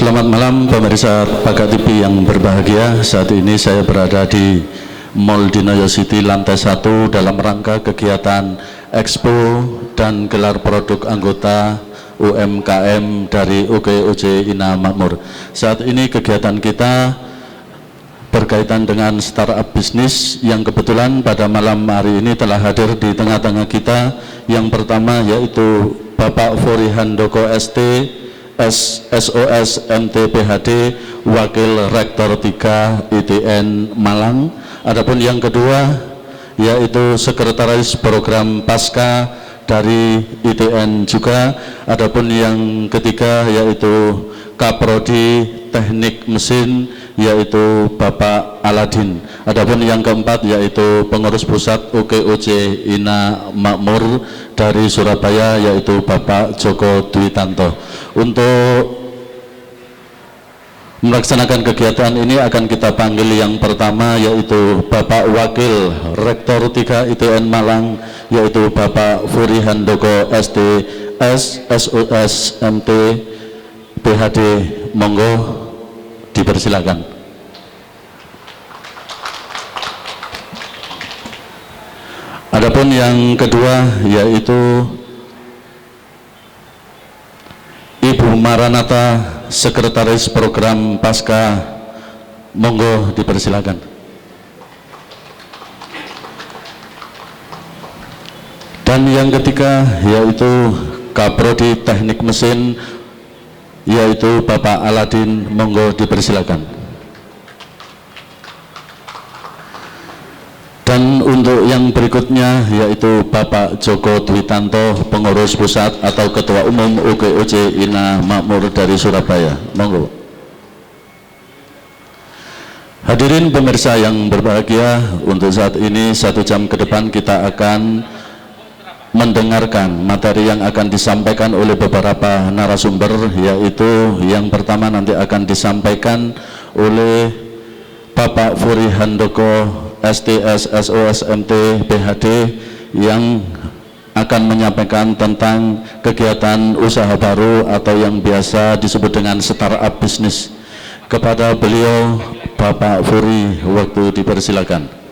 Selamat malam pemirsa Paga TV yang berbahagia. Saat ini saya berada di Mall Dinoyo City lantai 1 dalam rangka kegiatan Expo dan gelar produk anggota UMKM dari OKOC Ina Makmur. Saat ini kegiatan kita berkaitan dengan startup bisnis yang kebetulan pada malam hari ini telah hadir di tengah-tengah kita. Yang pertama yaitu Bapak Fori Handoko ST SOS MT PhD, Wakil Rektor 3 ITN Malang. Adapun yang kedua yaitu Sekretaris Program Pasca dari ITN juga. Adapun yang ketiga yaitu Kaprodi Teknik Mesin yaitu Bapak Aladin. Adapun yang keempat yaitu Pengurus Pusat OKOC Ina Makmur dari Surabaya yaitu Bapak Joko Dwitanto. Untuk melaksanakan kegiatan ini akan kita panggil yang pertama yaitu Bapak Wakil Rektor 3 ITN Malang yaitu Bapak Fori Handoko ST SOS MT PhD. Monggo dipersilakan. Adapun yang kedua yaitu Ibu Maranata, Sekretaris Program Pasca. Monggo dipersilakan. Dan yang ketiga yaitu Kaprodi Teknik Mesin yaitu Bapak Aladin. Monggo dipersilakan. Dan untuk yang berikutnya yaitu Bapak Joko Dwitanto, Pengurus Pusat atau Ketua Umum OKOC Ina Makmur dari Surabaya. Monggo. Hadirin pemirsa yang berbahagia, untuk saat ini 1 jam ke depan kita akan mendengarkan materi yang akan disampaikan oleh beberapa narasumber, yaitu yang pertama nanti akan disampaikan oleh Bapak Fori Handoko STS SOS MT PhD yang akan menyampaikan tentang kegiatan usaha baru atau yang biasa disebut dengan startup bisnis. Kepada beliau Bapak Fori, waktu dipersilakan.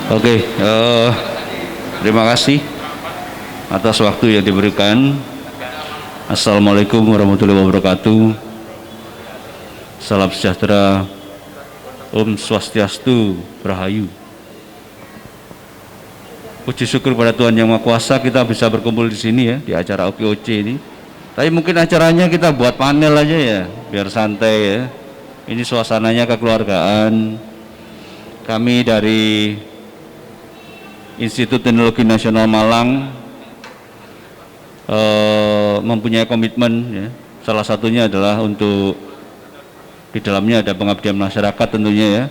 Oke, terima kasih atas waktu yang diberikan. Assalamualaikum warahmatullahi wabarakatuh. Salam sejahtera, Om Swastiastu, Rahayu. Puji syukur pada Tuhan Yang Maha Kuasa kita bisa berkumpul di sini ya, di acara OKOC ini. Tapi mungkin acaranya kita buat panel aja ya, biar santai ya. Ini suasananya kekeluargaan. Kami dari Institut Teknologi Nasional Malang mempunyai komitmen ya. Salah satunya adalah untuk di dalamnya ada pengabdian masyarakat tentunya ya,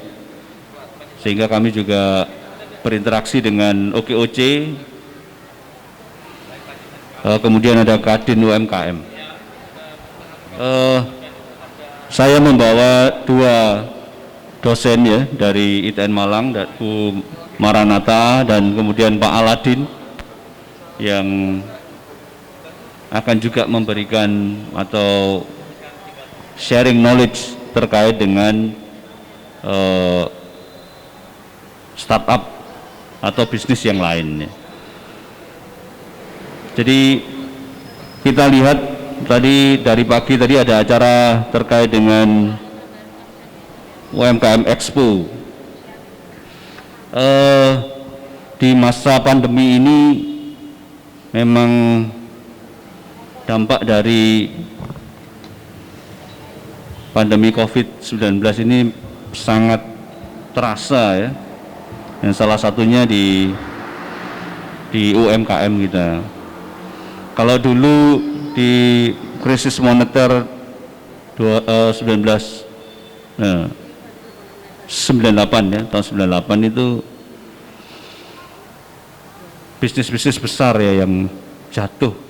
sehingga kami juga berinteraksi dengan OKOC, kemudian ada Kadin UMKM. Saya membawa 2 dosen ya dari ITN Malang, Bu Maranata dan kemudian Pak Aladin yang akan juga memberikan atau sharing knowledge terkait dengan startup atau bisnis yang lainnya. Jadi kita lihat tadi dari pagi tadi ada acara terkait dengan UMKM Expo. Di masa pandemi ini memang dampak dari pandemi COVID-19 ini sangat terasa ya, dan salah satunya di UMKM kita. Kalau dulu di krisis moneter 98 ya, tahun 98 itu bisnis-bisnis besar ya yang jatuh.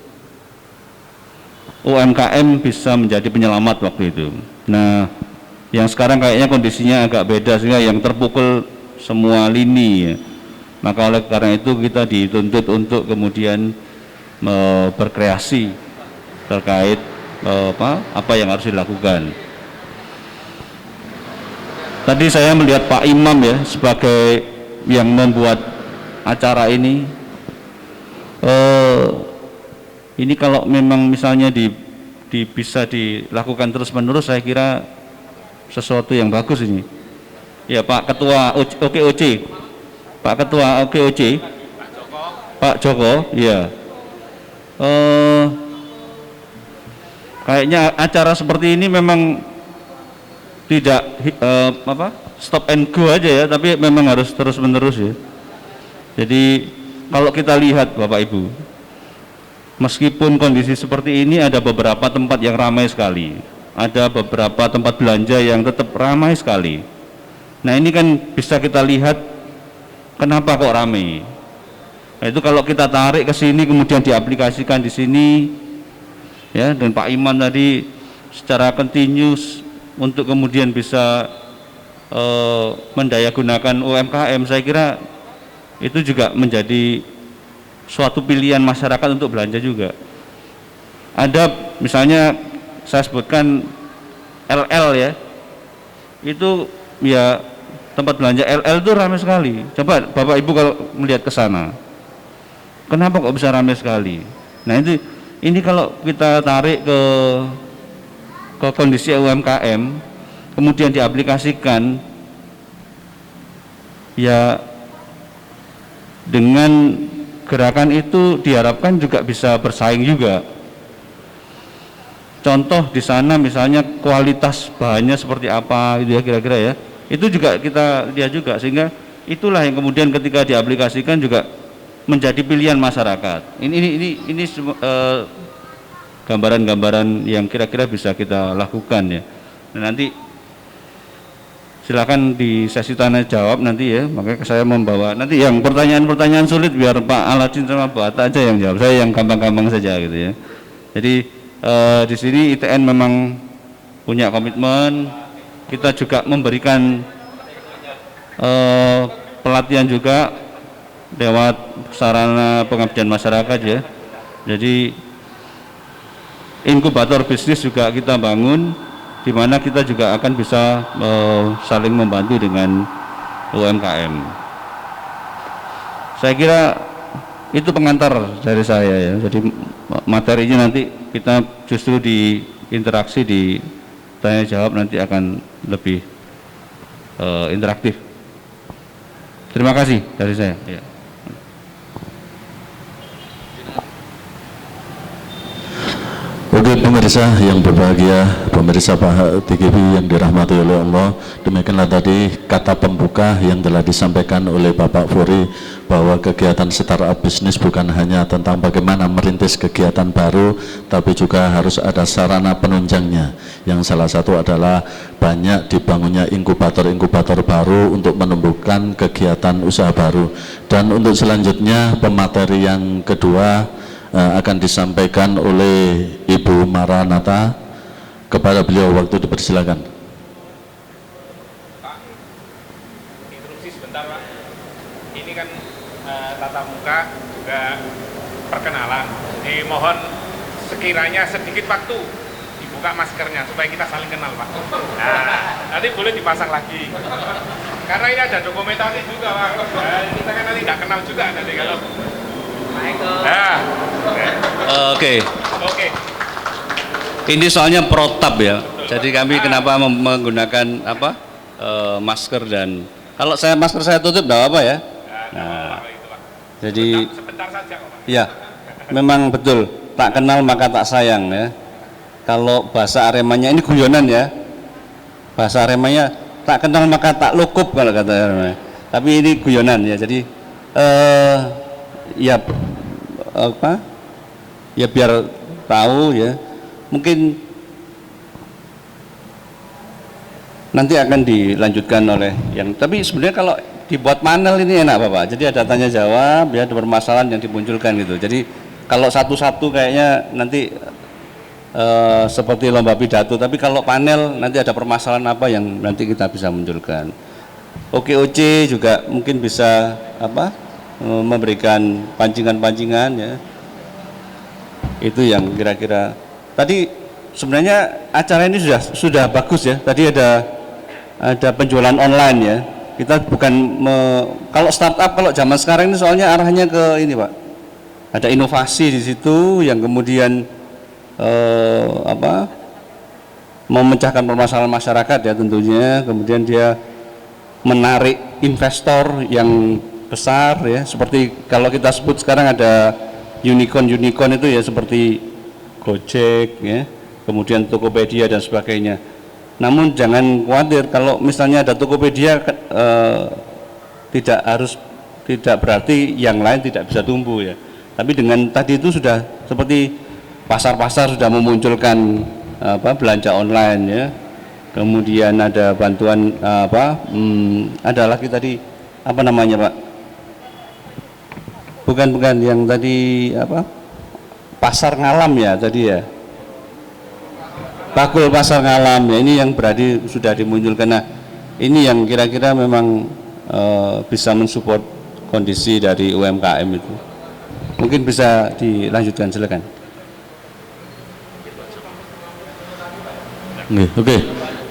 UMKM bisa menjadi penyelamat waktu itu. Nah, yang sekarang kayaknya kondisinya agak beda sehingga yang terpukul semua lini ya. Maka oleh karena itu kita dituntut untuk kemudian berkreasi terkait apa yang harus dilakukan. Tadi saya melihat Pak Imam ya sebagai yang membuat acara ini. Ini kalau memang misalnya bisa dilakukan terus-menerus, saya kira sesuatu yang bagus ini. Ya Pak Ketua OKOC, Pak Ketua OKOC, Pak Joko, ya. Kayaknya acara seperti ini memang tidak stop and go aja ya, tapi memang harus terus-menerus ya. Jadi kalau kita lihat Bapak Ibu, meskipun kondisi seperti ini, ada beberapa tempat yang ramai sekali, ada beberapa tempat belanja yang tetap ramai sekali. Nah ini kan bisa kita lihat kenapa kok ramai. Nah, itu kalau kita tarik ke sini kemudian diaplikasikan di sini ya, dan Pak Iman tadi secara continuous untuk kemudian bisa mendayagunakan UMKM, saya kira itu juga menjadi suatu pilihan masyarakat untuk belanja juga. Ada misalnya saya sebutkan LL ya, itu ya tempat belanja LL itu ramai sekali. Coba Bapak Ibu kalau melihat ke sana, kenapa kok bisa ramai sekali? Nah ini kalau kita tarik ke kondisi UMKM kemudian diaplikasikan ya, dengan gerakan itu diharapkan juga bisa bersaing juga. Contoh di sana misalnya kualitas bahannya seperti apa gitu ya, kira-kira ya, itu juga kita lihat juga, sehingga itulah yang kemudian ketika diaplikasikan juga menjadi pilihan masyarakat. Ini gambaran-gambaran yang kira-kira bisa kita lakukan ya. Nah, nanti silakan di sesi tanya jawab nanti ya, makanya saya membawa nanti yang pertanyaan-pertanyaan sulit biar Pak Aladin sama Pak Atta aja yang jawab, saya yang gampang-gampang saja gitu ya. Jadi di sini ITN memang punya komitmen, kita juga memberikan pelatihan juga lewat sarana pengabdian masyarakat ya. Jadi inkubator bisnis juga kita bangun, di mana kita juga akan bisa saling membantu dengan UMKM. Saya kira itu pengantar dari saya ya. Jadi materinya nanti kita justru di interaksi, di tanya jawab nanti akan lebih interaktif. Terima kasih dari saya. Ya. Oke pemirsa yang berbahagia, pemirsa Pak TGB yang dirahmati oleh Allah, demikianlah tadi kata pembuka yang telah disampaikan oleh Bapak Furi, bahwa kegiatan startup bisnis bukan hanya tentang bagaimana merintis kegiatan baru, tapi juga harus ada sarana penunjangnya, yang salah satu adalah banyak dibangunnya inkubator-inkubator baru untuk menumbuhkan kegiatan usaha baru. Dan untuk selanjutnya pemateri yang kedua akan disampaikan oleh Ibu Maranata. Kepada beliau waktu dipersilakan. Pak, interupsi sebentar Pak. Ini kan tatap muka juga perkenalan. Jadi mohon sekiranya sedikit waktu dibuka maskernya supaya kita saling kenal Pak. Nah, nanti boleh dipasang lagi. Karena ini ada dokumentasi juga Pak. Kita kan nanti nggak kenal juga nanti kalau. Nah, Oke. oke. Ini soalnya protap ya. Jadi kami kenapa menggunakan masker, dan kalau masker saya tutup enggak apa ya. Nah, jadi Sebentar saja kok Pak. ya memang betul, tak kenal maka tak sayang ya. Kalau bahasa Aremanya ini guyonan ya. Bahasa Aremanya tak kenal maka tak lukup kalau kata Aremanya. Tapi ini guyonan ya. Jadi ya ya biar tahu ya, mungkin nanti akan dilanjutkan oleh yang, tapi sebenarnya kalau dibuat panel ini enak Bapak, jadi ada tanya jawab ya, ada permasalahan yang dimunculkan gitu. Jadi kalau satu-satu kayaknya nanti seperti lomba pidato, tapi kalau panel nanti ada permasalahan apa yang nanti kita bisa munculkan. OKOC juga mungkin bisa memberikan pancingan-pancingan ya. Itu yang kira-kira tadi sebenarnya acara ini sudah bagus ya. Tadi ada penjualan online ya. Kita bukan kalau startup kalau zaman sekarang ini soalnya arahnya ke ini Pak. Ada inovasi di situ yang kemudian memecahkan permasalahan masyarakat ya tentunya. Kemudian dia menarik investor yang besar ya. Seperti kalau kita sebut sekarang ada unicorn itu ya seperti Gojek ya. Kemudian Tokopedia dan sebagainya. Namun jangan khawatir kalau misalnya ada Tokopedia tidak berarti yang lain tidak bisa tumbuh ya. Tapi dengan tadi itu sudah seperti pasar-pasar sudah memunculkan belanja online ya. Kemudian ada bantuan ada lagi tadi apa namanya Pak? Bukan yang tadi pasar ngalam ya tadi ya. Bakul pasar ngalam ya, ini yang berarti sudah dimunculkan. Nah, ini yang kira-kira memang bisa mensupport kondisi dari UMKM itu. Mungkin bisa dilanjutkan, silakan. Oke.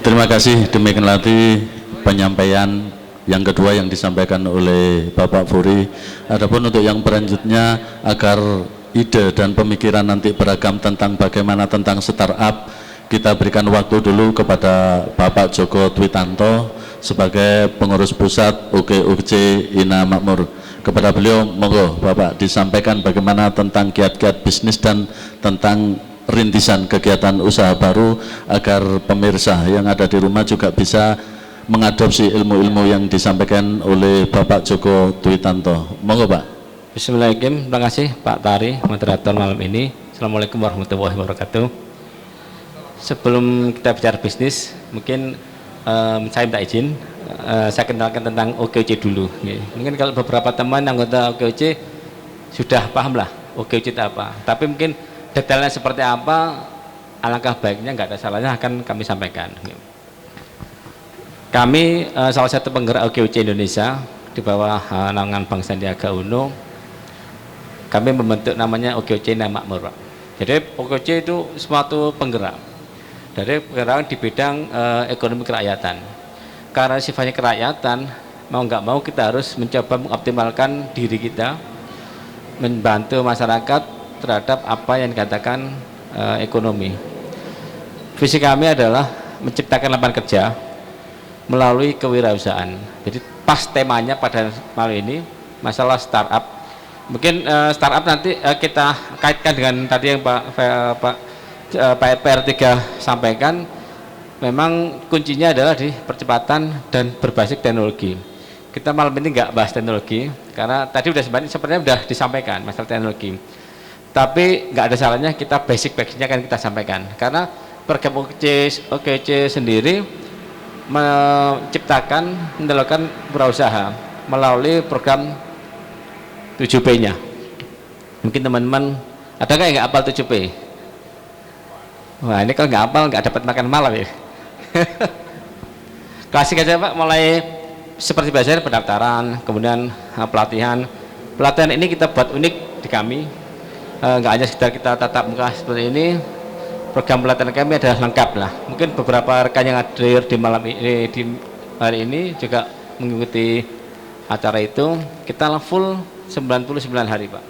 Terima kasih. Demikian tadi penyampaian yang kedua yang disampaikan oleh Bapak Furi. Adapun untuk yang berlanjutnya agar ide dan pemikiran nanti beragam tentang bagaimana tentang startup, kita berikan waktu dulu kepada Bapak Joko Twitanto sebagai pengurus pusat OKOC Ina Makmur. Kepada beliau, monggo Bapak disampaikan bagaimana tentang kiat-kiat bisnis dan tentang rintisan kegiatan usaha baru agar pemirsa yang ada di rumah juga bisa mengadopsi ilmu-ilmu yang disampaikan oleh Bapak Joko Twitanto. Monggo Pak. Bismillahirrahmanirrahim. Terima kasih Pak Tari, moderator malam ini. Assalamualaikum warahmatullahi wabarakatuh. Sebelum kita bicara bisnis, mungkin saya minta izin, saya kenalkan tentang OKOC dulu. Mungkin kalau beberapa teman anggota OKOC sudah paham lah OKOC itu apa. Tapi mungkin detailnya seperti apa, alangkah baiknya nggak ada salahnya akan kami sampaikan. Kami salah satu penggerak OKOC Indonesia di bawah naungan Bang Sandiaga Uno. Kami membentuk namanya OKOC Ina Makmur. Jadi OKOC itu suatu penggerak. Dari penggerak di bidang ekonomi kerakyatan. Karena sifatnya kerakyatan, mau nggak mau kita harus mencoba mengoptimalkan diri kita, membantu masyarakat terhadap apa yang dikatakan ekonomi. Visi kami adalah menciptakan lapangan kerja melalui kewirausahaan. Jadi pas temanya pada malam ini masalah startup. Mungkin startup nanti kita kaitkan dengan tadi yang Pak PR3 sampaikan. Memang kuncinya adalah di percepatan dan berbasis teknologi. Kita malam ini nggak bahas teknologi karena tadi sebenarnya sudah disampaikan masalah teknologi. Tapi nggak ada salahnya kita basic-basicnya kan kita sampaikan. Karena program OKOC sendiri melakukan berusaha melalui program 7P-nya. Mungkin teman-teman ada nggak yang nggak hafal 7P? Wah, ini kalau nggak hafal nggak dapat makan malam ya. Klasik aja Pak, mulai seperti biasanya pendaftaran, kemudian pelatihan. Pelatihan ini kita buat unik di kami. Nggak hanya sekedar kita tatap muka seperti ini. Program pelatihan kami adalah lengkap lah. Mungkin beberapa rekan yang hadir di malam ini, di hari ini juga mengikuti acara itu. Kita full 99 hari Pak.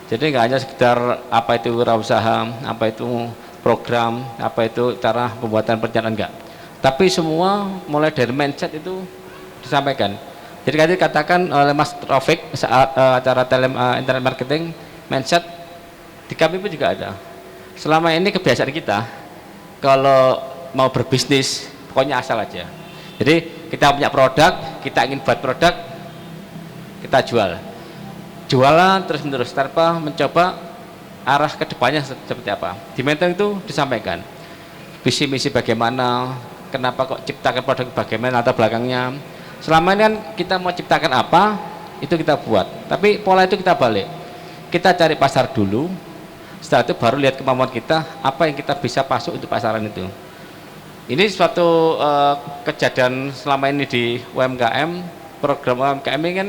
Jadi nggak hanya sekedar apa itu wirausaha, apa itu program, apa itu cara pembuatan perencanaan, enggak. Tapi semua mulai dari mindset itu disampaikan. Jadi tadi katakan oleh Mas Taufik saat acara internet marketing, mindset di kami pun juga ada. Selama ini kebiasaan kita kalau mau berbisnis pokoknya asal aja. Jadi kita punya produk, kita ingin buat produk, kita jualan terus menerus tanpa mencoba arah kedepannya seperti apa. Di mentor itu disampaikan visi misi bagaimana, kenapa kok ciptakan produk bagaimana latar belakangnya. Selama ini kan kita mau ciptakan apa itu kita buat, tapi pola itu kita balik, kita cari pasar dulu, setelah itu baru lihat kemampuan kita apa yang kita bisa masuk untuk pasaran itu. Ini suatu kejadian selama ini di UMKM. Program UMKM ini kan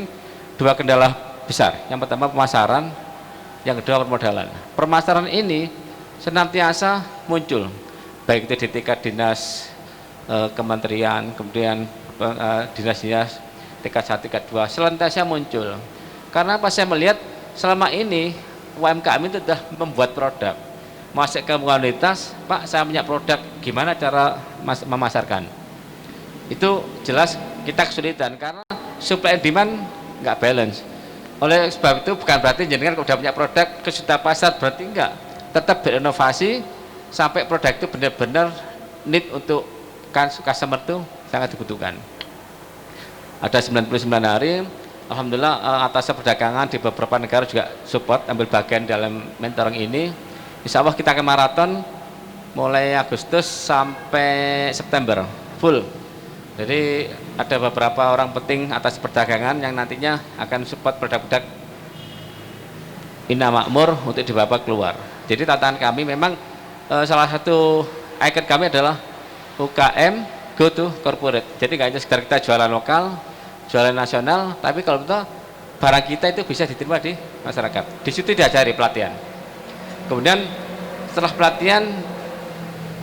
dua kendala besar. Yang pertama pemasaran, yang kedua permodalan. Permasalahan ini senantiasa muncul, baik itu di tingkat dinas kementerian, kemudian dinas-dinas tingkat 1, tingkat 2, senantiasa muncul. Karena apa, saya melihat selama ini UMKM itu sudah membuat produk, masuk ke komunitas, Pak saya punya produk, gimana cara memasarkan? Itu jelas kita kesulitan karena supply and demand nggak balance. Oleh sebab itu bukan berarti jenengan kalau sudah punya produk kesulitan pasar, berarti enggak, tetap berinovasi sampai produk itu benar-benar need untuk customer itu sangat dibutuhkan. Ada 99 hari, alhamdulillah atas perdagangan di beberapa negara juga support ambil bagian dalam mentoring ini. Insya Allah kita akan maraton mulai Agustus sampai September full. Jadi ada beberapa orang penting atas perdagangan yang nantinya akan support produk-produk Indah Makmur untuk dibawa keluar. Jadi tantangan kami memang salah satu icon kami adalah UKM go to corporate. Jadi nggak hanya sekedar kita jualan lokal, jualan nasional, tapi kalau betul barang kita itu bisa diterima di masyarakat. Di situ diajari pelatihan. Kemudian setelah pelatihan,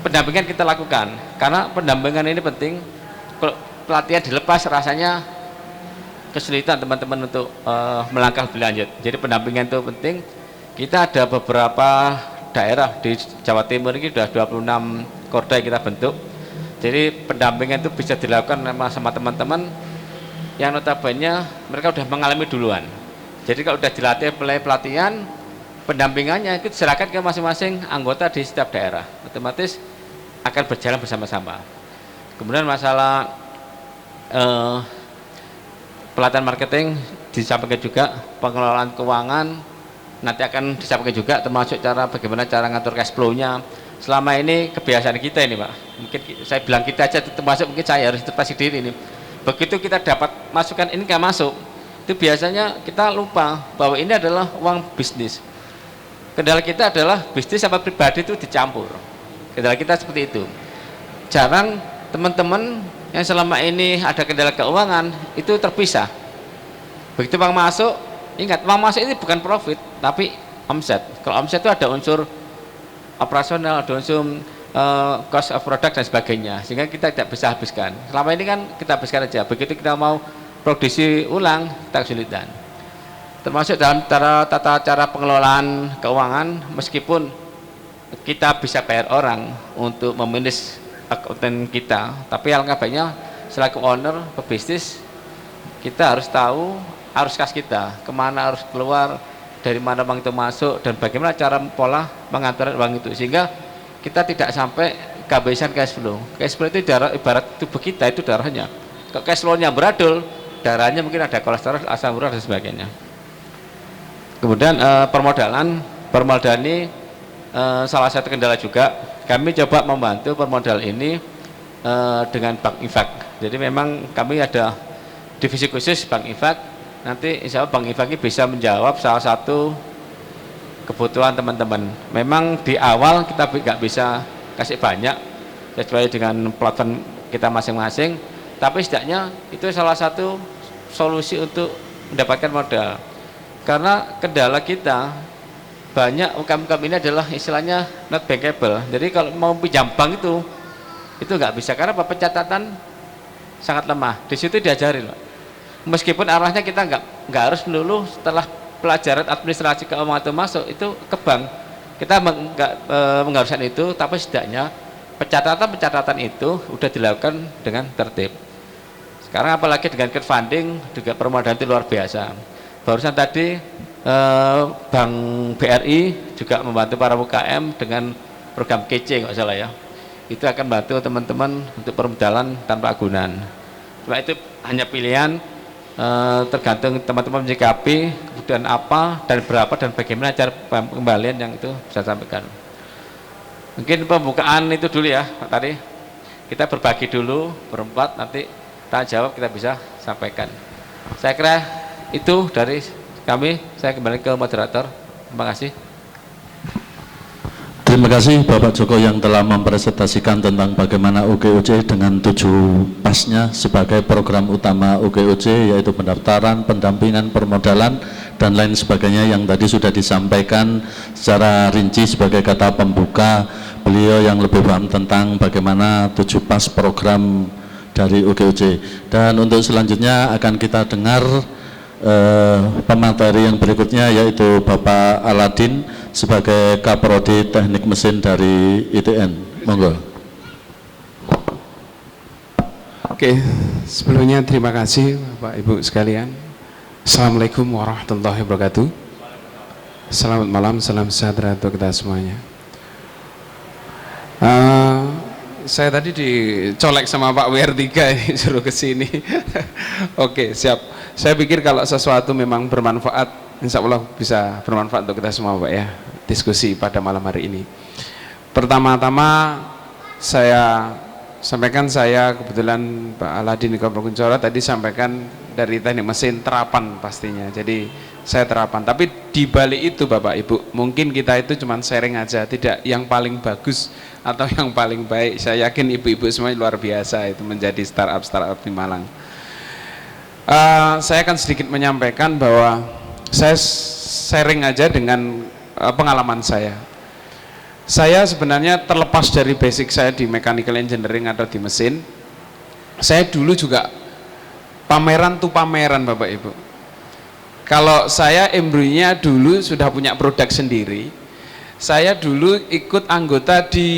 pendampingan kita lakukan. Karena pendampingan ini penting. Kalau pelatihan dilepas rasanya kesulitan teman-teman untuk melangkah lebih lanjut. Jadi pendampingan itu penting. Kita ada beberapa daerah di Jawa Timur ini sudah 26 korda yang kita bentuk. Jadi pendampingan itu bisa dilakukan sama teman-teman yang notabene mereka sudah mengalami duluan. Jadi kalau sudah dilatih pelatihan, pendampingannya itu diserahkan ke masing-masing anggota di setiap daerah, otomatis akan berjalan bersama-sama. Kemudian masalah pelatihan marketing disampaikan juga, pengelolaan keuangan nanti akan disampaikan juga, termasuk cara bagaimana cara ngatur cash flow-nya. Selama ini kebiasaan kita ini Pak, mungkin saya bilang kita aja, termasuk mungkin saya harus introspeksi diri ini. Begitu kita dapat masukan ini nggak masuk, itu biasanya kita lupa bahwa ini adalah uang bisnis. Kendala kita adalah bisnis sama pribadi itu dicampur. Kendala kita seperti itu. Jarang teman-teman yang selama ini ada kendala keuangan itu terpisah. Begitu uang masuk, ingat uang masuk ini bukan profit, tapi omset. Kalau omset itu ada unsur operasional, ada unsur cost of product dan sebagainya, sehingga kita tidak bisa habiskan. Selama ini kan kita habiskan aja, begitu kita mau produksi ulang kita kesulitan. Termasuk dalam tata cara pengelolaan keuangan, meskipun kita bisa bayar orang untuk memanage akuntan kita, tapi alangkah baiknya selaku owner pebisnis kita harus tahu arus kas kita, kemana harus keluar, dari mana uang itu masuk, dan bagaimana cara pola mengantar uang itu, sehingga kita tidak sampai kehabisan cash flow. Cash flow itu darah, ibarat tubuh kita itu darahnya. Kalau cash flow-nya beradul, darahnya mungkin ada kolesterol, asam urat dan sebagainya. Kemudian permodalan ini salah satu kendala juga. Kami coba membantu permodal ini dengan Bank Infak. Jadi memang kami ada divisi khusus Bank Infak. Nanti insya Allah Bank Infak ini bisa menjawab salah satu kebutuhan teman-teman. Memang di awal kita nggak bisa kasih banyak sesuai dengan platform kita masing-masing, tapi setidaknya itu salah satu solusi untuk mendapatkan modal. Karena kendala kita banyak UKM-UKM ini adalah istilahnya not bankable. Jadi kalau mau pinjam bank itu nggak bisa, karena pencatatan sangat lemah. Di situ diajarin, meskipun arahnya kita nggak harus melulu setelah pelajaran administrasi keuangan itu masuk itu ke bank, kita mengharuskan itu, tapi setidaknya pencatatan itu sudah dilakukan dengan tertib. Sekarang apalagi dengan crowdfunding juga permodalan itu luar biasa. Barusan tadi Bank BRI juga membantu para UKM dengan program kece nggak salah ya, itu akan bantu teman-teman untuk permodalan tanpa agunan. Cuma itu hanya pilihan, tergantung teman-teman menyikapi kemudian apa dan berapa dan bagaimana cara pengembalian yang itu bisa sampaikan. Mungkin pembukaan itu dulu ya Pak, tadi kita berbagi dulu berempat, nanti tanya jawab kita bisa sampaikan. Saya kira itu dari kami. Saya kembali ke moderator. Terima kasih. Terima kasih Bapak Joko yang telah mempresentasikan tentang bagaimana OKOC dengan 7 pasnya sebagai program utama OKOC, yaitu pendaftaran, pendampingan, permodalan, dan dan lain sebagainya yang tadi sudah disampaikan secara rinci sebagai kata pembuka beliau yang lebih paham tentang bagaimana 7 pas program dari UGOC. Dan untuk selanjutnya akan kita dengar pemateri yang berikutnya, yaitu Bapak Aladin sebagai Kaprodi Teknik Mesin dari ITN. Monggo. Oke, sebelumnya terima kasih Bapak Ibu sekalian. Assalamualaikum warahmatullahi wabarakatuh. Selamat malam, salam sejahtera untuk kita semuanya. Saya tadi dicolek sama Pak WR3 ini, suruh ke sini. Oke, siap. Saya pikir kalau sesuatu memang bermanfaat, insya Allah bisa bermanfaat untuk kita semua, Pak ya. Diskusi pada malam hari ini. Pertama-tama saya sampaikan, saya kebetulan Pak Aladin Kuncoro tadi sampaikan dari teknik mesin terapan pastinya. Jadi saya terapan, tapi di balik itu Bapak Ibu, mungkin kita itu cuma sharing aja, tidak yang paling bagus atau yang paling baik. Saya yakin ibu-ibu semua luar biasa itu menjadi startup di Malang. Saya akan sedikit menyampaikan bahwa saya sharing aja dengan pengalaman saya. Saya sebenarnya terlepas dari basic saya di mechanical engineering atau di mesin, saya dulu juga pameran Bapak Ibu. Kalau saya embryonya dulu sudah punya produk sendiri. Saya dulu ikut anggota di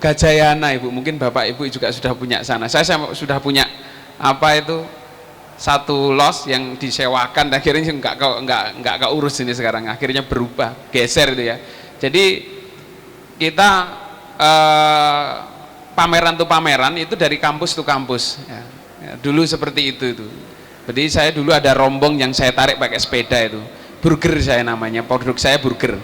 Gajayana, Ibu. Mungkin Bapak Ibu juga sudah punya sana. Saya sudah punya apa itu, satu los yang disewakan, akhirnya nggak keurus ini sekarang. Akhirnya berubah, geser itu ya. Jadi kita pameran itu dari kampus ke kampus. Ya. Ya, dulu seperti itu. Jadi saya dulu ada rombong yang saya tarik pakai sepeda itu. Burger saya namanya, produk saya burger.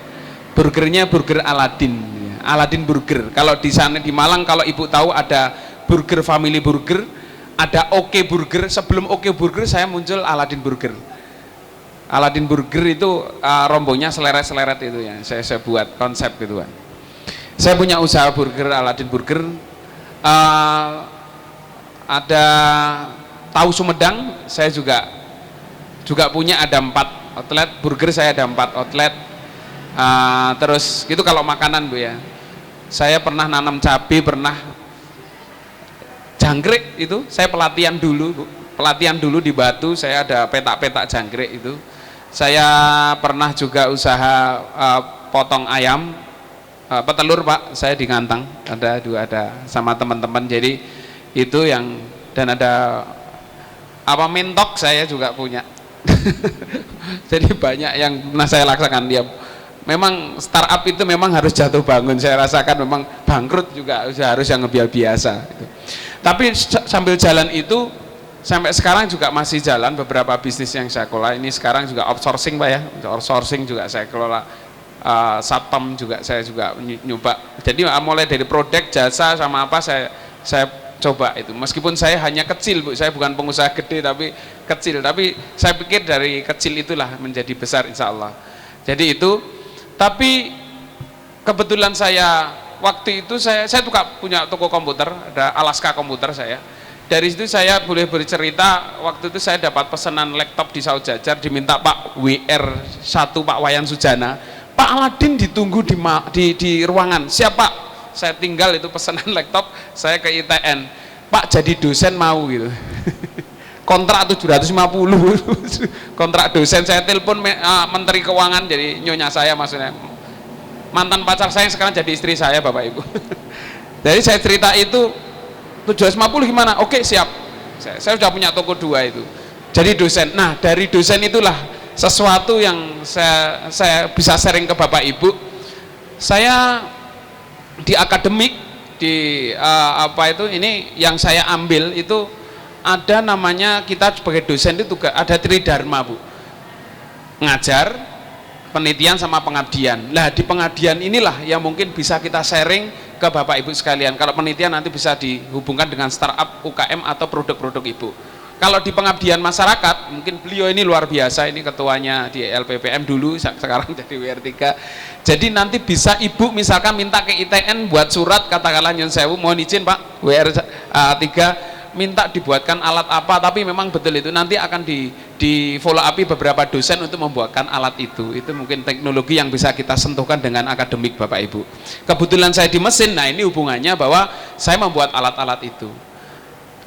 Burgernya burger Aladin, Aladin Burger. Kalau di sana di Malang, kalau Ibu tahu ada Burger Family Burger, ada Oke Burger. Sebelum Oke Burger saya muncul Aladin Burger. Aladin Burger itu rombongnya seleret-seleret itu ya. Saya buat konsep gitu kan. Saya punya usaha burger Aladin Burger. Ada tahu Sumedang, saya juga punya, ada 4 outlet burger, saya ada 4 outlet. Terus gitu kalau makanan Bu ya. Saya pernah nanam cabai, pernah jangkrik itu, saya pelatihan dulu Bu. Pelatihan dulu di Batu, saya ada petak-petak jangkrik itu. Saya pernah juga usaha potong ayam, petelur Pak, saya di Ngantang, ada sama teman-teman. Jadi itu yang, dan ada apa, mentok saya juga punya. Jadi banyak yang pernah saya laksanakan. Dia memang startup itu memang harus jatuh bangun, saya rasakan memang bangkrut juga harus yang biasa gitu. Tapi sambil jalan itu sampai sekarang juga masih jalan beberapa bisnis yang saya kelola. Ini sekarang juga outsourcing Pak ya, outsourcing juga saya kelola. Satpam juga saya juga nyoba. Jadi mulai dari produk, jasa sama apa saya coba itu. Meskipun saya hanya kecil Bu, saya bukan pengusaha gede tapi kecil, tapi saya pikir dari kecil itulah menjadi besar insya Allah. Jadi itu, tapi kebetulan saya waktu itu saya juga punya toko komputer, ada Alaska komputer saya. Dari situ saya boleh bercerita, waktu itu saya dapat pesanan laptop di Saud Jajar, diminta Pak WR1 Pak Wayan Sujana, Pak Aladin ditunggu di ruangan. Siapa? Saya tinggal itu pesanan laptop, saya ke ITN, Pak jadi dosen mau gitu. Kontrak 750 kontrak dosen. Saya telepon Menteri Keuangan, jadi nyonya saya, maksudnya mantan pacar saya yang sekarang jadi istri saya Bapak Ibu. Jadi saya cerita itu 750 gimana? Oke siap. Saya sudah punya toko 2 itu. Jadi dosen. Nah dari dosen itulah sesuatu yang saya bisa sharing ke Bapak Ibu. Saya di akademik, di apa itu, ini yang saya ambil itu ada namanya, kita sebagai dosen itu ada tridharma Bu, ngajar, penelitian sama pengabdian. Nah di pengabdian inilah yang mungkin bisa kita sharing ke Bapak Ibu sekalian. Kalau penelitian nanti bisa dihubungkan dengan startup, UKM atau produk-produk Ibu. Kalau di pengabdian masyarakat, mungkin beliau ini luar biasa, ini ketuanya di LPPM dulu, sekarang jadi WR3. Jadi nanti bisa Ibu misalkan minta ke ITN buat surat, katakanlah nyun sewu, mohon izin Pak WR3, minta dibuatkan alat apa, tapi memang betul itu nanti akan di follow up beberapa dosen untuk membuatkan alat itu mungkin teknologi yang bisa kita sentuhkan dengan akademik Bapak Ibu. Kebetulan saya di mesin, nah ini hubungannya bahwa saya membuat alat-alat itu.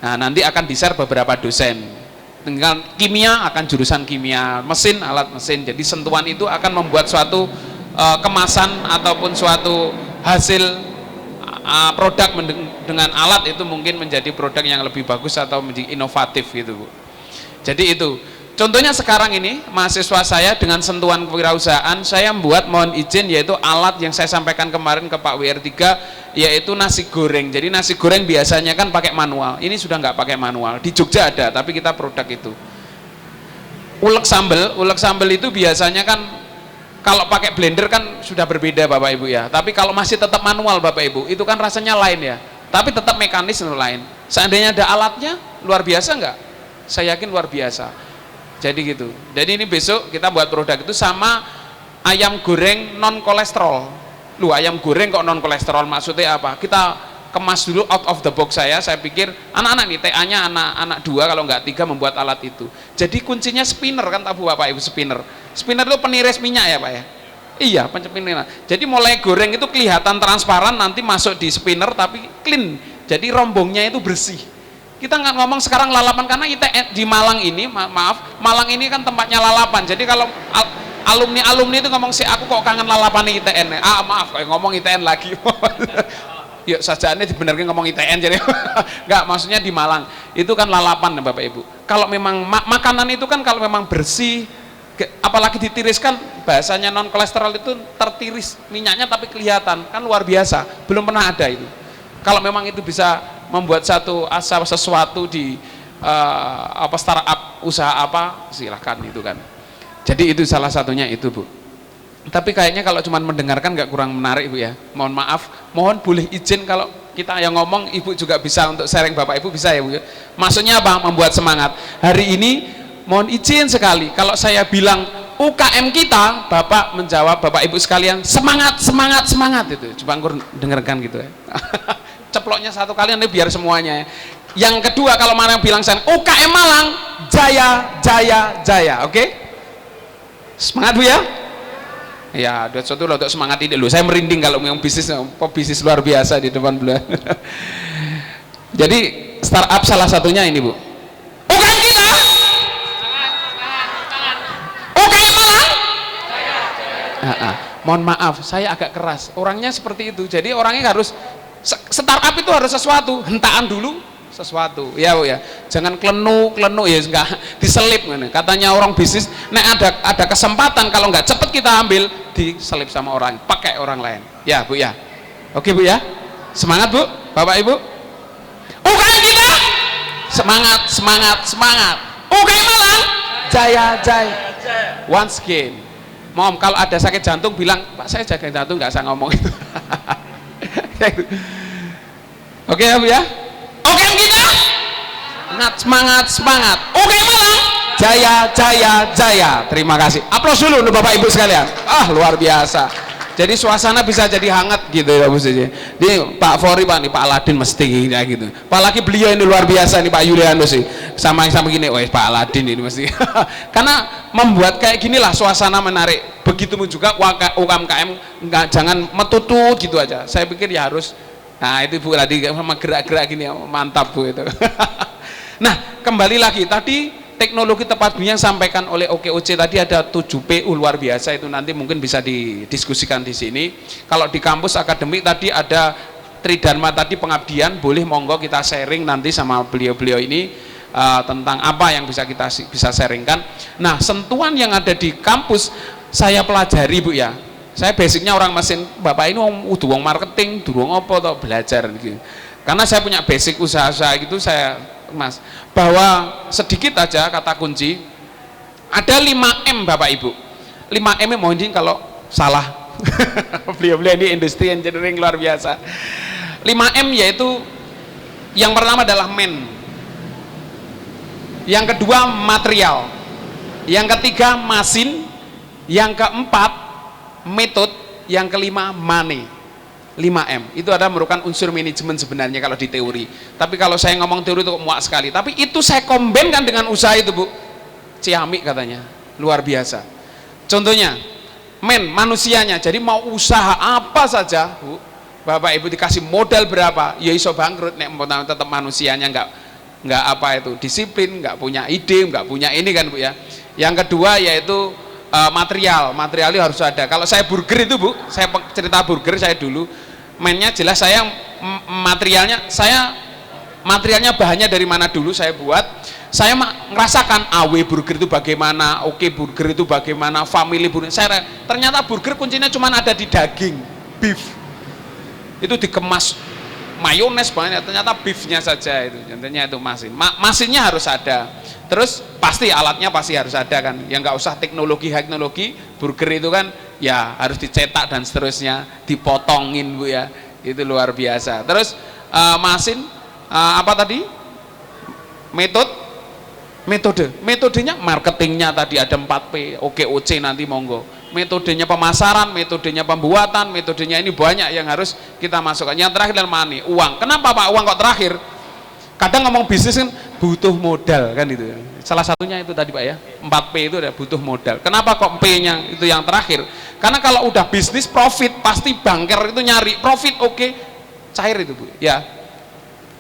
Nah nanti akan di-share beberapa dosen. Dengan kimia akan jurusan kimia, mesin alat mesin, jadi sentuhan itu akan membuat suatu kemasan ataupun suatu hasil produk dengan alat itu mungkin menjadi produk yang lebih bagus atau menjadi inovatif gitu Bu. Jadi itu contohnya sekarang ini mahasiswa saya dengan sentuhan kewirausahaan saya membuat, mohon izin, yaitu alat yang saya sampaikan kemarin ke Pak WR3, yaitu nasi goreng. Jadi nasi goreng biasanya kan pakai manual, ini sudah nggak pakai manual. Di Jogja ada, tapi kita produk itu. Ulek sambel itu biasanya kan kalau pakai blender kan sudah berbeda Bapak Ibu ya, tapi kalau masih tetap manual Bapak Ibu itu kan rasanya lain ya, tapi tetap mekanis lain. Seandainya ada alatnya, luar biasa nggak? Saya yakin luar biasa. Jadi gitu, jadi ini besok kita buat produk itu sama ayam goreng non kolesterol. Lu ayam goreng kok non kolesterol, maksudnya apa? Kita kemas dulu out of the box. Saya pikir anak-anak nih, TA-nya anak 2 kalau nggak 3 membuat alat itu. Jadi kuncinya spinner kan, tahu Bapak Ibu, spinner itu peniris minyak ya Pak ya. Iya, pencepinir. Jadi mulai goreng itu kelihatan transparan, nanti masuk di spinner tapi clean. Jadi rombongnya itu bersih. Kita nggak ngomong sekarang lalapan karena ITN di Malang ini, maaf, Malang ini kan tempatnya lalapan. Jadi kalau alumni itu ngomong, sih aku kok kangen lalapan ITN. Maaf, ngomong ITN lagi. Yuk sajaannya dibenarkan ngomong ITN jadi nggak, maksudnya di Malang itu kan lalapan ya Bapak Ibu. Kalau memang makanan itu kan kalau memang bersih, apalagi ditiriskan, bahasanya non kolesterol itu tertiris minyaknya tapi kelihatan, kan luar biasa, belum pernah ada itu. Kalau memang itu bisa membuat sesuatu di startup usaha apa, silahkan itu kan. Jadi itu salah satunya itu Bu. Tapi kayaknya kalau cuma mendengarkan nggak, kurang menarik Bu ya. Mohon maaf, mohon boleh izin kalau kita yang ngomong Ibu juga bisa untuk sharing, Bapak Ibu bisa ya Bu. Maksudnya apa? Membuat semangat. Hari ini mohon izin sekali kalau saya bilang UKM kita, Bapak menjawab, Bapak Ibu sekalian, semangat, semangat, semangat itu. Coba anggur dengarkan gitu ya. Ceploknya satu kali nanti biar semuanya. Yang kedua kalau mana yang bilang saya UKM Malang, jaya, jaya, jaya. Oke? Semangat Bu ya. Ya, ada suatu untuk semangat ini loh. Saya merinding kalau yang bisnis luar biasa di depan beliau. Jadi startup salah satunya ini Bu. UKM kita, UKM Malang. Mohon maaf, saya agak keras. Orangnya seperti itu. Jadi orangnya harus startup itu harus sesuatu, hentaan dulu sesuatu ya Bu ya, jangan klenu ya, enggak diselip. Katanya orang bisnis, nek ada kesempatan kalau nggak cepet kita ambil, diselip sama orang, pakai orang lain ya Bu ya. Oke Bu ya, semangat Bu, Bapak Ibu. UKM kita semangat, semangat, semangat. UKM Malang, jaya, jaya. Once again, Mom, kalau ada sakit jantung bilang, Pak saya jaga jantung, nggak usah ngomong itu. Oke ya Bu ya. UKM kita semangat, semangat. UKM Malang, jaya, jaya, jaya. Terima kasih. Aplaus dulu untuk Bapak Ibu sekalian. Luar biasa. Jadi suasana bisa jadi hangat gitu ya Bu. Ini Pak Fori, Pak nih, Pak Aladin mesti kayak gitu. Apalagi beliau ini luar biasa nih Pak Yulianus sih. Sama gini, wah Pak Aladin ini mesti. Karena membuat kayak ginilah suasana menarik. Begitu juga UKM, jangan metutut gitu aja. Saya pikir ya harus. Nah itu Bu tadi sama gerak-gerak gini, mantap Bu itu. Nah kembali lagi tadi teknologi tepat bunyi yang sampaikan oleh OKOC tadi ada 7PU luar biasa, itu nanti mungkin bisa didiskusikan di sini. Kalau di kampus akademik tadi ada Tridharma tadi pengabdian, boleh monggo kita sharing nanti sama beliau-beliau ini tentang apa yang bisa sharingkan. Nah sentuhan yang ada di kampus saya pelajari Bu ya. Saya basicnya orang mesin, Bapak ini wong marketing, durung apa atau belajar gitu. Karena saya punya basic usaha gitu, saya Mas, bahwa sedikit aja kata kunci ada 5M Bapak Ibu. 5M mohon izin kalau salah. Beliau-beliau ini industri engineering luar biasa. 5M yaitu yang pertama adalah man. Yang kedua material. Yang ketiga mesin. Yang keempat metode, yang kelima money. 5M. Itu ada merupakan unsur manajemen sebenarnya kalau di teori. Tapi kalau saya ngomong teori itu muak sekali. Tapi itu saya kombinkan dengan usaha itu, Bu. Ciamik katanya. Luar biasa. Contohnya, manusianya. Jadi mau usaha apa saja, Bu, Bapak Ibu dikasih modal berapa, ya iso bangkrut nek tetap manusianya nggak apa itu disiplin, nggak punya ide, nggak punya ini kan, Bu ya. Yang kedua yaitu materialnya harus ada. Kalau saya burger itu, Bu, saya cerita burger saya dulu, mainnya jelas saya materialnya bahannya dari mana dulu saya buat, saya merasakan AW burger itu bagaimana, oke burger itu bagaimana, family burger. Ternyata burger kuncinya cuma ada di daging, beef. Itu dikemas mayones banyak, ternyata beefnya saja itu. Contohnya itu masinnya harus ada. Terus pasti alatnya pasti harus ada kan. Ya nggak usah teknologi burger itu kan ya harus dicetak dan seterusnya, dipotongin, Bu ya. Itu luar biasa. Terus apa tadi? Metodenya marketingnya tadi ada 4P, OKOC nanti monggo. Metodenya pemasaran, metodenya pembuatan, metodenya ini banyak yang harus kita masukkan. Yang terakhir adalah money, uang. Kenapa Pak uang kok terakhir? Kadang ngomong bisnis kan butuh modal kan itu. Salah satunya itu tadi Pak ya, 4P itu ada butuh modal. Kenapa kok P-nya itu yang terakhir? Karena kalau udah bisnis profit pasti banker itu nyari profit, oke, cair itu, Bu. Ya.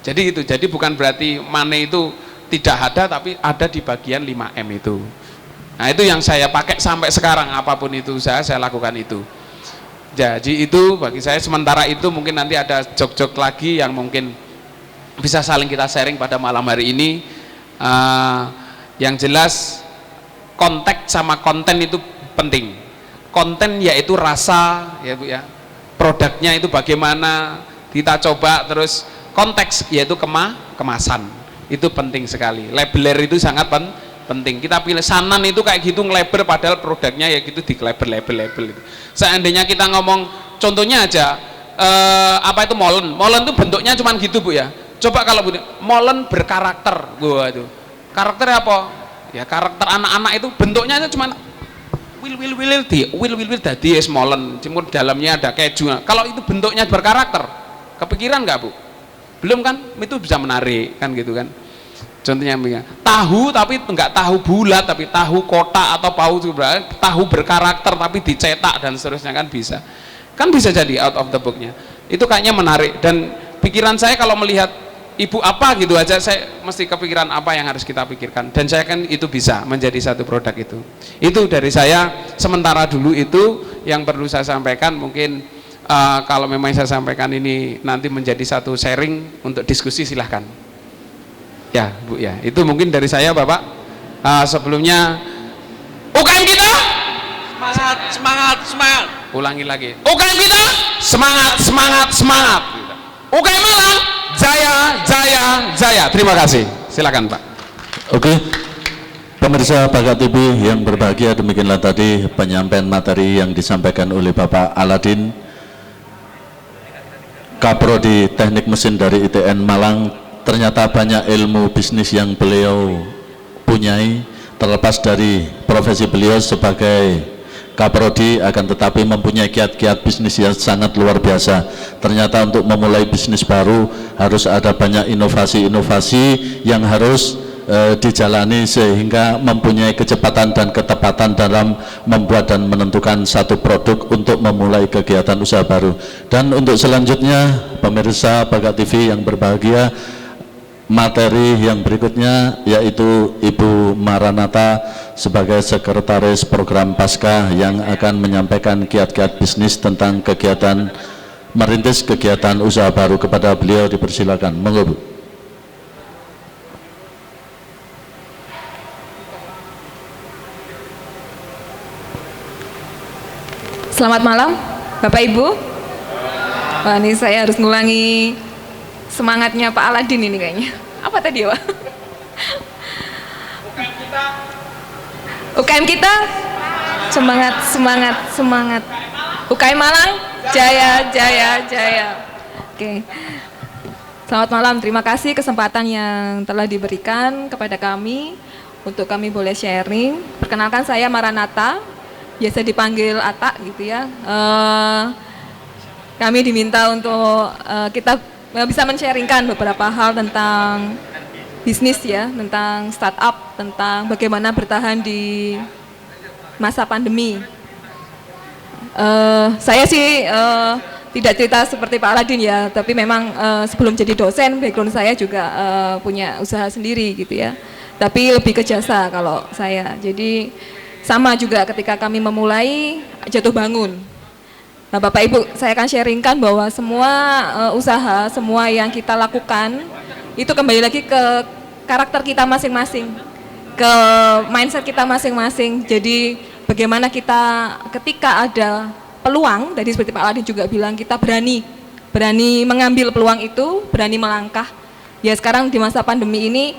Jadi itu. Jadi bukan berarti money itu tidak ada, tapi ada di bagian 5M itu. Nah, itu yang saya pakai sampai sekarang, apapun itu saya lakukan itu. Jadi itu bagi saya sementara itu, mungkin nanti ada jok-jok lagi yang mungkin bisa saling kita sharing pada malam hari ini. Yang jelas konteks sama konten itu penting. Konten yaitu rasa ya Bu ya, produknya itu bagaimana kita coba, terus konteks yaitu kemasan itu penting sekali. Labeler itu sangat penting. Kita pilih Sanan itu kayak gitu ngelabel, padahal produknya ya gitu di label itu. Seandainya kita ngomong contohnya aja apa itu molen itu bentuknya cuman gitu, Bu ya. Coba kalau molen berkarakter, gua itu karakternya apa ya, karakter anak-anak itu bentuknya itu cuman will tadi es molen, cuma dalamnya ada keju. Kalau itu bentuknya berkarakter, kepikiran nggak, Bu? Belum kan? Itu bisa menarik kan gitu kan. Contohnya tahu tapi enggak tahu bulat, tapi tahu kotak atau tahu berkarakter tapi dicetak dan seterusnya kan bisa jadi out of the booknya. Itu kayaknya menarik, dan pikiran saya kalau melihat ibu apa gitu aja, saya mesti kepikiran apa yang harus kita pikirkan, dan saya kan itu bisa menjadi satu produk itu dari saya sementara dulu. Itu yang perlu saya sampaikan. Mungkin kalau memang saya sampaikan ini nanti menjadi satu sharing untuk diskusi, silahkan ya Bu ya. Itu mungkin dari saya Bapak. Sebelumnya UKM kita semangat, ulangi lagi, UKM kita semangat, UKM Malang jaya. Terima kasih, silakan Pak. Oke, pemirsa Bagat TV yang berbahagia, demikianlah tadi penyampaian materi yang disampaikan oleh Bapak Aladin, Kaprodi Teknik Mesin dari ITN Malang. Ternyata banyak ilmu bisnis yang beliau punyai, terlepas dari profesi beliau sebagai Kaprodi, akan tetapi mempunyai kiat-kiat bisnis yang sangat luar biasa. Ternyata untuk memulai bisnis baru harus ada banyak inovasi-inovasi yang harus dijalani sehingga mempunyai kecepatan dan ketepatan dalam membuat dan menentukan satu produk untuk memulai kegiatan usaha baru. Dan untuk selanjutnya pemirsa Bagat TV yang berbahagia, materi yang berikutnya yaitu Ibu Maranata sebagai sekretaris program Pasca yang akan menyampaikan kiat-kiat bisnis tentang kegiatan merintis kegiatan usaha baru. Kepada beliau dipersilakan, monggo Bu. Selamat malam Bapak Ibu. Wah, ini saya harus ngulangi semangatnya Pak Aladin ini kayaknya. Apa tadi ya Pak? UKM kita semangat. UKM Malang jaya. Oke. Selamat malam, terima kasih kesempatan yang telah diberikan kepada kami untuk kami boleh sharing. Perkenalkan, saya Maranata, biasa dipanggil Atta gitu ya. kami diminta untuk kita bisa men-sharingkan beberapa hal tentang bisnis ya, tentang startup, tentang bagaimana bertahan di masa pandemi. Saya sih tidak cerita seperti Pak Aladin ya, tapi memang sebelum jadi dosen, background saya juga punya usaha sendiri gitu ya. Tapi lebih ke jasa kalau saya. Jadi sama juga ketika kami memulai jatuh bangun. Nah, Bapak Ibu, saya akan sharingkan bahwa semua usaha, semua yang kita lakukan itu kembali lagi ke karakter kita masing-masing, ke mindset kita masing-masing. Jadi bagaimana kita ketika ada peluang, tadi seperti Pak Aladin juga bilang, kita berani mengambil peluang itu, berani melangkah. Ya sekarang di masa pandemi ini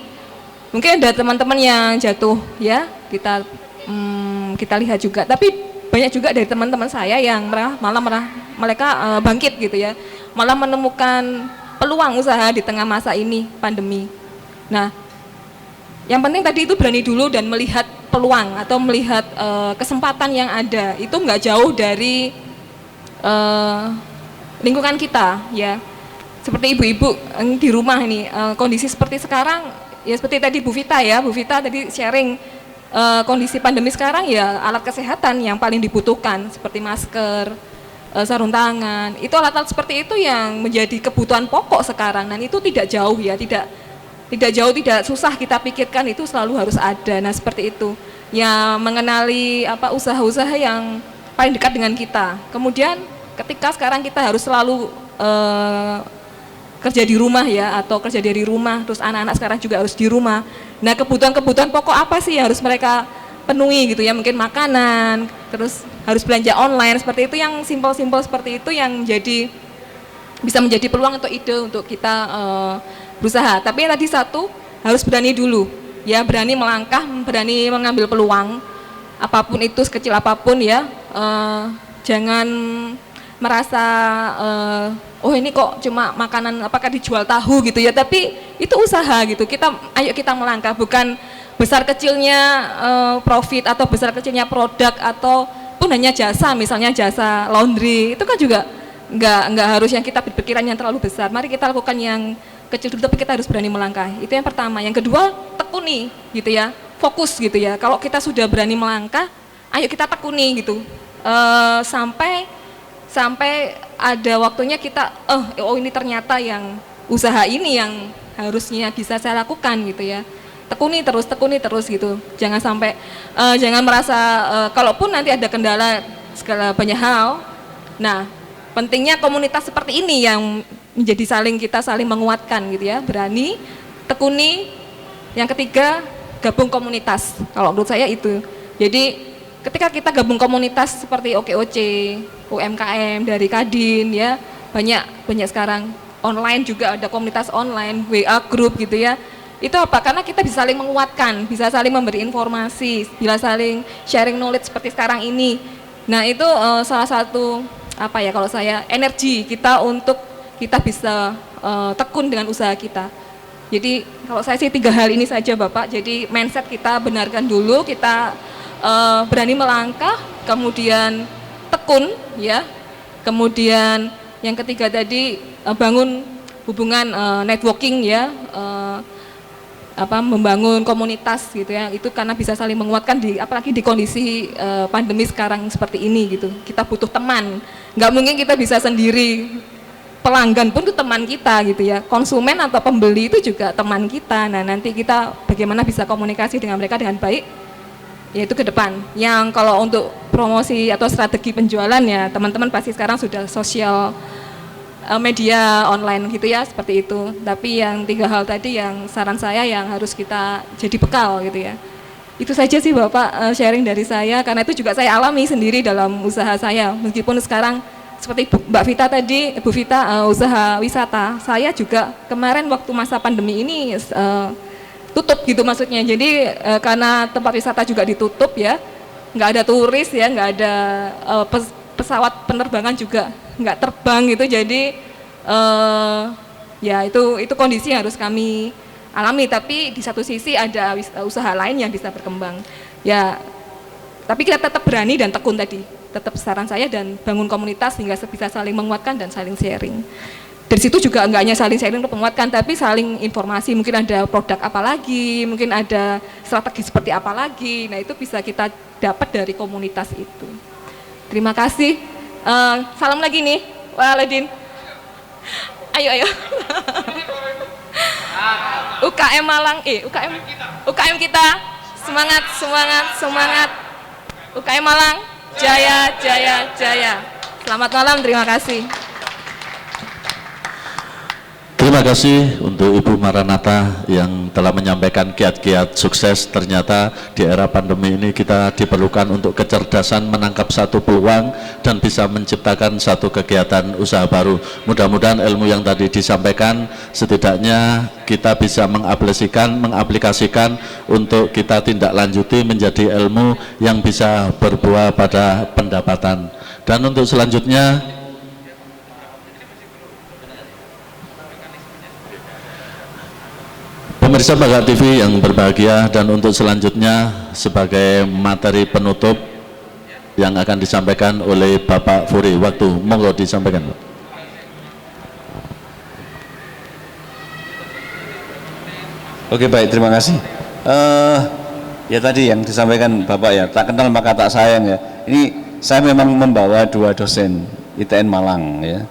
mungkin ada teman-teman yang jatuh ya, kita lihat juga. Tapi banyak juga dari teman-teman saya yang mereka bangkit gitu ya, malah menemukan peluang usaha di tengah masa ini pandemi. Nah, yang penting tadi itu berani dulu dan melihat peluang atau melihat kesempatan yang ada. Itu nggak jauh dari lingkungan kita ya. Seperti ibu-ibu di rumah ini, kondisi seperti sekarang ya, seperti tadi Bu Vita ya, Bu Vita tadi sharing kondisi pandemi sekarang ya, alat kesehatan yang paling dibutuhkan seperti masker, sarung tangan, itu alat-alat seperti itu yang menjadi kebutuhan pokok sekarang. Dan itu tidak jauh ya, tidak susah kita pikirkan, itu selalu harus ada. Nah seperti itu ya, mengenali usaha-usaha yang paling dekat dengan kita. Kemudian ketika sekarang kita harus selalu kerja di rumah ya, atau kerja dari rumah, terus anak-anak sekarang juga harus di rumah. Nah kebutuhan-kebutuhan pokok apa sih yang harus mereka penuhi gitu ya, mungkin makanan, terus harus belanja online, seperti itu, yang simpel-simpel seperti itu yang bisa menjadi peluang untuk ide untuk kita berusaha. Tapi yang tadi satu, harus berani dulu ya, berani melangkah, berani mengambil peluang apapun itu, sekecil apapun ya. Jangan merasa oh ini kok cuma makanan, apakah dijual tahu gitu ya, tapi itu usaha gitu. Ayo kita melangkah, bukan besar kecilnya profit atau besar kecilnya produk atau pun hanya jasa, misalnya jasa laundry, itu kan juga nggak harus yang kita berpikiran yang terlalu besar. Mari kita lakukan yang kecil dulu, tapi kita harus berani melangkah. Itu yang pertama. Yang kedua, tekuni gitu ya, fokus gitu ya. Kalau kita sudah berani melangkah, ayo kita tekuni gitu, sampai ada waktunya kita ini ternyata yang usaha ini yang harusnya bisa saya lakukan gitu ya. Tekuni terus gitu. Jangan sampai jangan merasa kalaupun nanti ada kendala segala banyak hal. Nah, pentingnya komunitas seperti ini yang menjadi kita saling menguatkan gitu ya. Berani, tekuni. Yang ketiga, gabung komunitas. Kalau menurut saya itu. Jadi ketika kita gabung komunitas seperti OKOC, UMKM dari Kadin ya, banyak sekarang online juga ada komunitas online, WA group gitu ya. Itu apa? Karena kita bisa saling menguatkan, bisa saling memberi informasi, bisa saling sharing knowledge seperti sekarang ini. Nah itu salah satu kalau saya, energi kita untuk kita bisa tekun dengan usaha kita. Jadi kalau saya sih 3 hal ini saja Bapak. Jadi mindset kita benarkan dulu, kita berani melangkah, kemudian tekun ya, kemudian yang ketiga tadi bangun hubungan networking ya, membangun komunitas gitu ya, itu karena bisa saling menguatkan apalagi di kondisi pandemi sekarang seperti ini gitu. Kita butuh teman, nggak mungkin kita bisa sendiri. Pelanggan pun itu teman kita gitu ya, konsumen atau pembeli itu juga teman kita. Nah nanti kita bagaimana bisa komunikasi dengan mereka dengan baik, yaitu ke depan. Yang kalau untuk promosi atau strategi penjualan ya, teman-teman pasti sekarang sudah sosial media online gitu ya, seperti itu. Tapi yang 3 hal tadi yang saran saya yang harus kita jadi bekal gitu ya. Itu saja sih Bapak sharing dari saya, karena itu juga saya alami sendiri dalam usaha saya. Meskipun sekarang seperti Mbak Vita tadi, Bu Vita usaha wisata, saya juga kemarin waktu masa pandemi ini tutup gitu maksudnya. Jadi karena tempat wisata juga ditutup ya, nggak ada turis ya, nggak ada pesawat penerbangan juga nggak terbang gitu. Jadi ya itu kondisi yang harus kami alami. Tapi di satu sisi ada usaha lain yang bisa berkembang ya. Tapi kita tetap berani dan tekun tadi. tetap saran saya dan bangun komunitas hingga bisa saling menguatkan dan saling sharing. Dari situ juga enggak hanya saling sharing untuk menguatkan, tapi saling informasi, mungkin ada produk apa lagi, mungkin ada strategi seperti apa lagi. Nah, itu bisa kita dapat dari komunitas itu. Terima kasih. Salam lagi nih, Waladin. Ayo. UKM Malang, UKM kita, semangat. UKM Malang, jaya. Selamat malam, terima kasih. Terima kasih untuk Ibu Maranatha yang telah menyampaikan kiat-kiat sukses. Ternyata di era pandemi ini kita diperlukan untuk kecerdasan menangkap satu peluang dan bisa menciptakan satu kegiatan usaha baru. Mudah-mudahan ilmu yang tadi disampaikan setidaknya kita bisa mengaplikasikan untuk kita tindak lanjuti menjadi ilmu yang bisa berbuah pada pendapatan. Dan untuk selanjutnya, pemirsa Pakat TV yang berbahagia, dan untuk selanjutnya sebagai materi penutup yang akan disampaikan oleh Bapak Furi. Waktu, monggo disampaikan, Pak. Oke, baik, terima kasih. Ya tadi yang disampaikan Bapak ya, tak kenal maka tak sayang ya. Ini saya memang membawa 2 dosen ITN Malang ya.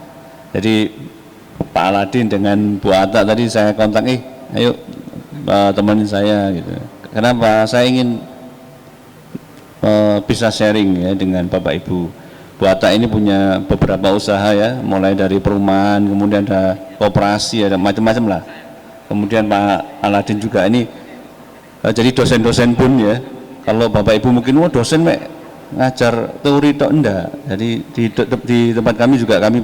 Jadi Pak Aladin dengan Bu Atta tadi saya kontak, ayo temenin saya gitu. Kenapa? Saya ingin bisa sharing ya dengan Bapak Ibu. Bu Atta ini punya beberapa usaha ya, mulai dari perumahan, kemudian ada koperasi, ada macam-macam lah. Kemudian Pak Aladin juga ini jadi dosen-dosen pun ya. Kalau Bapak Ibu mungkin dosen ngajar teori tok enggak. Jadi di tempat kami juga, kami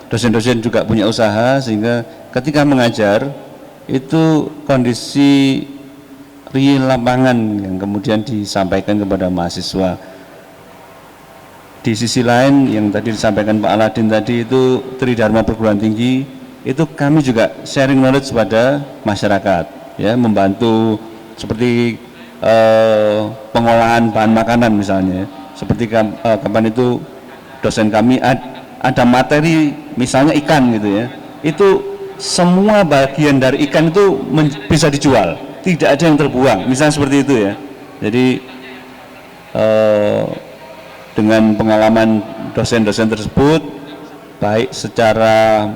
dosen-dosen juga punya usaha, sehingga ketika mengajar itu kondisi real lapangan yang kemudian disampaikan kepada mahasiswa. Di sisi lain yang tadi disampaikan Pak Aladin tadi itu Tridharma Perguruan Tinggi, itu kami juga sharing knowledge pada masyarakat ya, membantu seperti pengolahan bahan makanan misalnya. Seperti kapan itu dosen kami ada materi misalnya ikan gitu ya, itu semua bagian dari ikan itu bisa dijual, tidak ada yang terbuang, misalnya seperti itu ya. Jadi dengan pengalaman dosen-dosen tersebut, baik secara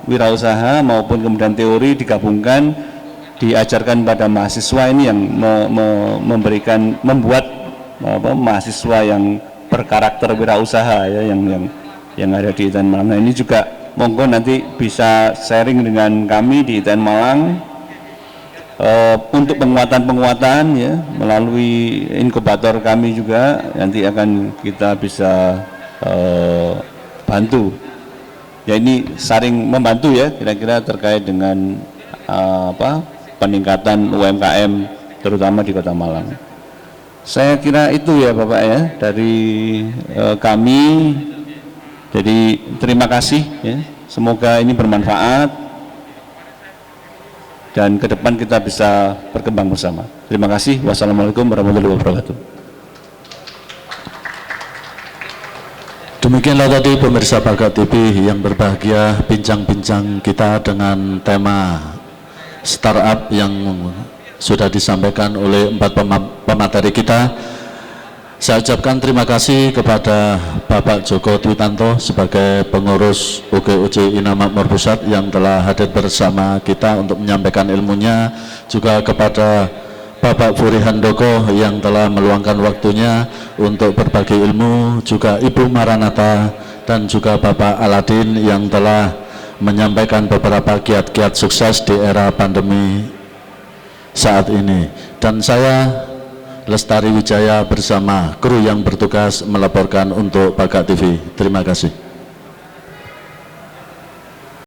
wirausaha maupun kemudian teori digabungkan, diajarkan pada mahasiswa ini yang membuat mahasiswa yang berkarakter wirausaha ya, yang ada di ITN Malang. Nah, ini juga monggo nanti bisa sharing dengan kami di ITN Malang untuk penguatan ya, melalui inkubator kami juga nanti akan kita bisa bantu. Ya, ini saling membantu ya, kira-kira terkait dengan peningkatan UMKM terutama di Kota Malang. Saya kira itu ya Bapak ya dari kami. Jadi terima kasih ya, semoga ini bermanfaat dan ke depan kita bisa berkembang bersama. Terima kasih. Wassalamualaikum warahmatullahi wabarakatuh. Demikianlah tadi pemirsa Pakat TV yang berbahagia, bincang-bincang kita dengan tema startup yang sudah disampaikan oleh 4 pemateri kita. Saya ucapkan terima kasih kepada Bapak Joko Twitanto sebagai pengurus UGOJ Inamakmur Pusat yang telah hadir bersama kita untuk menyampaikan ilmunya, juga kepada Bapak Furi Handoko yang telah meluangkan waktunya untuk berbagi ilmu, juga Ibu Maranatha dan juga Bapak Aladin yang telah menyampaikan beberapa kiat-kiat sukses di era pandemi saat ini. Dan saya Lestari Wijaya bersama kru yang bertugas melaporkan untuk Pakat TV. Terima kasih.